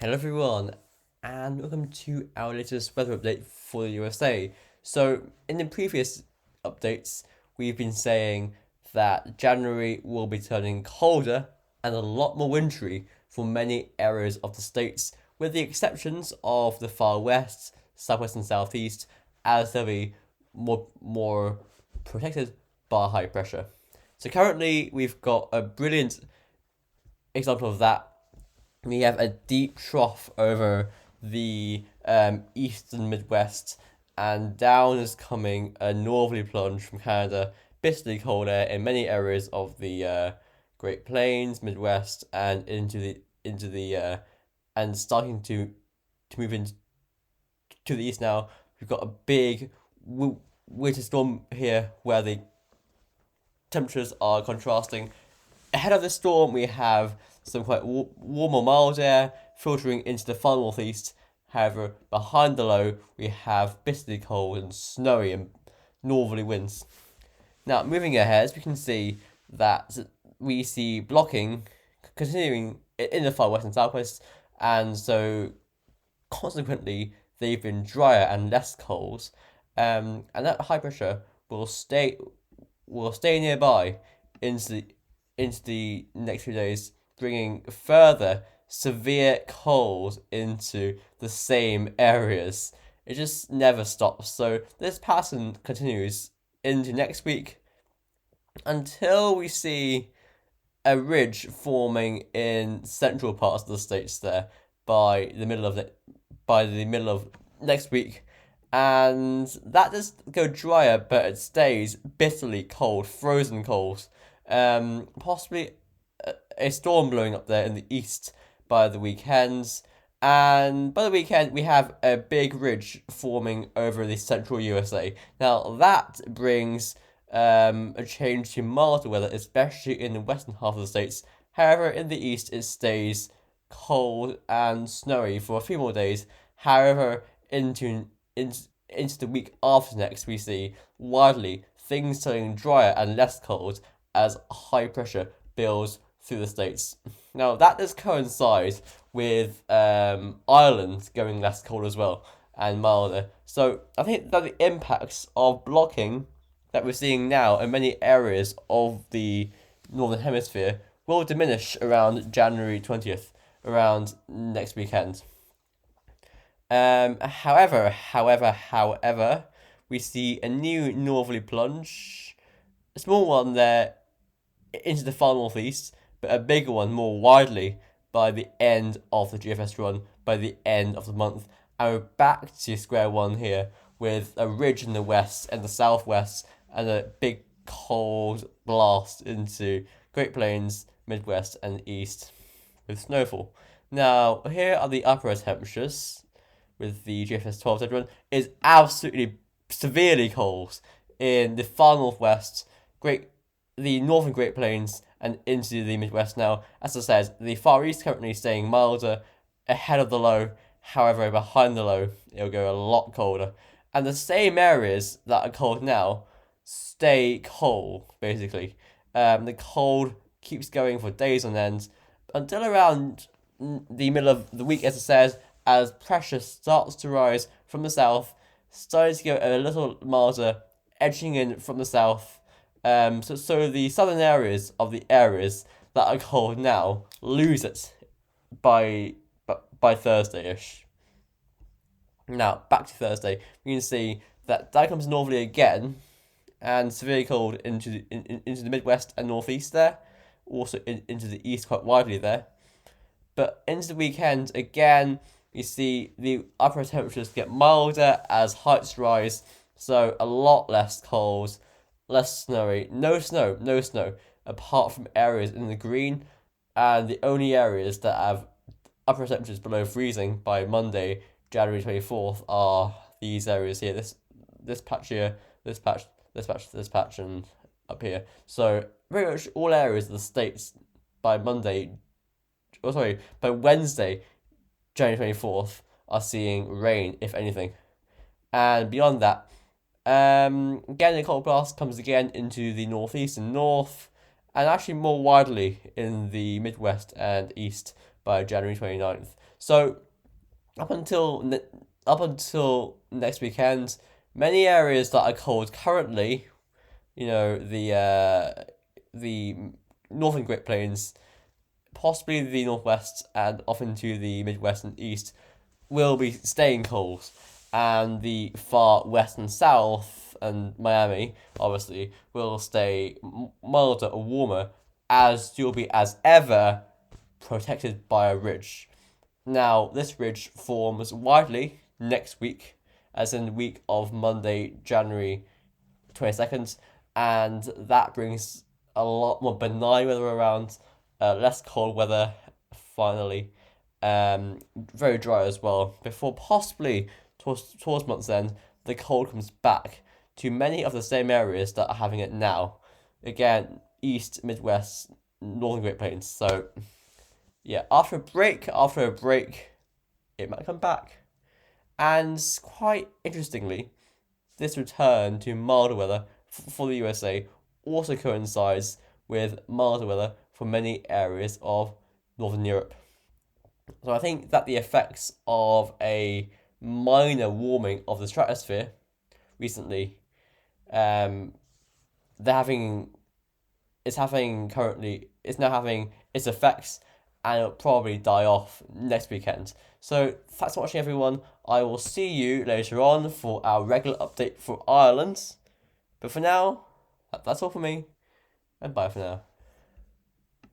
Hello everyone, and welcome to our latest weather update for the USA. So, in the previous updates, we've been saying that January will be turning colder and a lot more wintry for many areas of the states, with the exceptions of the far west, southwest, and southeast, as they'll be more protected by high pressure. So currently, we've got a brilliant example of that. We have a deep trough over the eastern Midwest, and down is coming a northerly plunge from Canada, bitterly cold air in many areas of the Great Plains, Midwest, and into the and starting to move into the east now. We've got a big winter storm here where the temperatures are contrasting. Ahead of the storm, we have some quite warm or mild air filtering into the far northeast. However, behind the low, we have bitterly cold and snowy and northerly winds. Now, moving ahead, we can see that we see blocking continuing in the far west and southwest, and so consequently, they've been drier and less cold, and that high pressure will stay nearby into the next few days, bringing further severe cold into the same areas. It just never stops. So this pattern continues into next week until we see a ridge forming in central parts of the states there by the middle of next week, and that does go drier, but it stays bitterly cold, frozen cold. Possibly a storm blowing up there in the east by the weekends. And by the weekend, we have a big ridge forming over the central USA. Now, that brings a change to milder weather, especially in the western half of the states. However, in the east, it stays cold and snowy for a few more days. However, into the week after next, we see widely things turning drier and less cold as high pressure builds through the states. Now, that does coincide with Ireland going less cold as well and milder. So I think that the impacts of blocking that we're seeing now in many areas of the Northern Hemisphere will diminish around January 20th, around next weekend. However, we see a new northerly plunge, a small one there into the far northeast, but a bigger one more widely by the end of the GFS run, by the end of the month. And we're back to square one here with a ridge in the west and the southwest and a big cold blast into Great Plains, Midwest, and East with snowfall. Now, here are the upper temperatures with the GFS 12 run. Is absolutely severely cold in the far northwest, the northern Great Plains, and into the Midwest now. As I said, the Far East currently staying milder ahead of the low. However, behind the low, it'll go a lot colder. And the same areas that are cold now stay cold, basically. The cold keeps going for days on end until around the middle of the week, as I said, as pressure starts to rise from the south, starting to go a little milder, edging in from the south. So the southern areas of the areas that are cold now lose it by Thursday-ish. Now, back to Thursday, we can see that comes northerly again, and severely cold into the Midwest and Northeast there, also into the East quite widely there. But into the weekend, again, you see the upper temperatures get milder as heights rise, so a lot less cold, less snowy, no snow, apart from areas in the green, and the only areas that have upper temperatures below freezing by Monday, January 24th, are these areas here. This patch here, this patch, and up here. So pretty much all areas of the states by Wednesday, January 24th, are seeing rain, if anything. And beyond that, again, the cold blast comes again into the northeast and north, and actually more widely in the Midwest and East by January 29th. So up until up until next weekend, many areas that are cold currently, the northern Great Plains, possibly the northwest, and off into the midwest and east, will be staying cold, and the far west and south and Miami obviously will stay milder or warmer, as you'll be as ever protected by a ridge. Now, this ridge forms widely next week, as in the week of Monday, January 22nd, and that brings a lot more benign weather around, less cold weather, finally, very dry as well, before possibly towards month's end, the cold comes back to many of the same areas that are having it now. Again, east, midwest, northern Great Plains. So, yeah, after a break, it might come back. And quite interestingly, this return to milder weather for the USA also coincides with milder weather for many areas of Northern Europe. So I think that the effects of a minor warming of the stratosphere recently, um, they're having it's now having its effects, and it'll probably die off next weekend. So thanks for watching, everyone. I will see you later on for our regular update for Ireland. But for now, that's all for me, and bye for now.